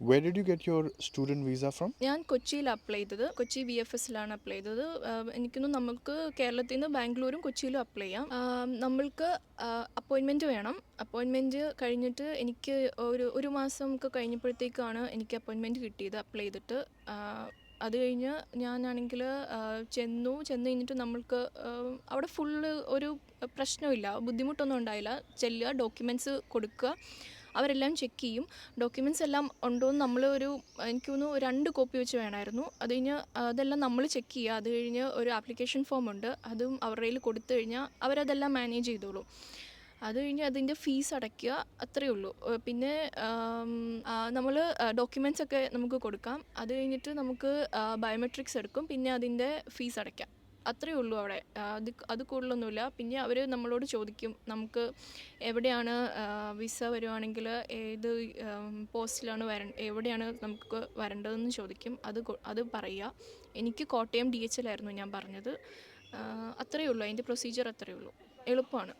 Where did you get your student visa from? ഞാൻ കൊച്ചിയിൽ apply ചെയ്തത്. കൊച്ചി VFSലാണ് അപ്ലൈ ചെയ്തത്. എനിക്കൊന്ന് നമുക്ക് കേരളത്തിൽ നിന്ന് ബാംഗ്ലൂരും കൊച്ചിയിലും അപ്ലൈ ചെയ്യാം. നമ്മൾക്ക് അപ്പോയിൻമെൻറ്റ് വേണം. അപ്പോയിൻമെൻറ്റ് കഴിഞ്ഞിട്ട് എനിക്ക് ഒരു മാസം ഒക്കെ കഴിഞ്ഞപ്പോഴത്തേക്കാണ് എനിക്ക് അപ്പോയിൻമെൻറ്റ് കിട്ടിയത് അപ്ലൈ ചെയ്തിട്ട്. അത് കഴിഞ്ഞ് ഞാനാണെങ്കിൽ ചെന്ന് കഴിഞ്ഞിട്ട് നമ്മൾക്ക് അവിടെ ഫുള്ള് ഒരു പ്രശ്നമില്ല, ബുദ്ധിമുട്ടൊന്നും ഉണ്ടായില്ല. ചെല്ലുക, ഡോക്യുമെൻറ്റ്സ് കൊടുക്കുക, അവരെല്ലാം ചെക്ക് ചെയ്യും. ഡോക്യുമെൻറ്റ്സ് എല്ലാം ഉണ്ടോയെന്ന് നമ്മൾ എനിക്ക് തോന്നുന്നു 2 കോപ്പി വെച്ച് വേണമായിരുന്നു. അത് കഴിഞ്ഞ് അതെല്ലാം നമ്മൾ ചെക്ക് ചെയ്യുക. അത് കഴിഞ്ഞ് ഒരു ആപ്ലിക്കേഷൻ ഫോം ഉണ്ട്, അതും അവരുടെ കയ്യിൽ കൊടുത്തു കഴിഞ്ഞാൽ അവരതെല്ലാം മാനേജ് ചെയ്തോളും. അത് കഴിഞ്ഞ് അതിൻ്റെ ഫീസ് അടയ്ക്കുക, അത്രയേ ഉള്ളൂ. പിന്നെ നമ്മൾ ഡോക്യുമെൻറ്റ്സ് ഒക്കെ നമുക്ക് കൊടുക്കാം. അത് കഴിഞ്ഞിട്ട് നമുക്ക് ബയോമെട്രിക്സ് എടുക്കും, പിന്നെ അതിൻ്റെ ഫീസ് അടയ്ക്കാം. അത്രയേ ഉള്ളൂ അവിടെ. അത് കൂടുതലൊന്നുമില്ല. പിന്നെ അവർ നമ്മളോട് ചോദിക്കും നമുക്ക് എവിടെയാണ് വിസ വരുവാണെങ്കിൽ ഏത് പോസ്റ്റിലാണ് എവിടെയാണ് നമുക്ക് വരേണ്ടതെന്ന് ചോദിക്കും. അത് പറയുക. എനിക്ക് കോട്ടയം DHL ആയിരുന്നു ഞാൻ പറഞ്ഞത്. അത്രയേ ഉള്ളൂ, അതിൻ്റെ പ്രൊസീജിയർ അത്രയേ ഉള്ളൂ. എളുപ്പമാണ്.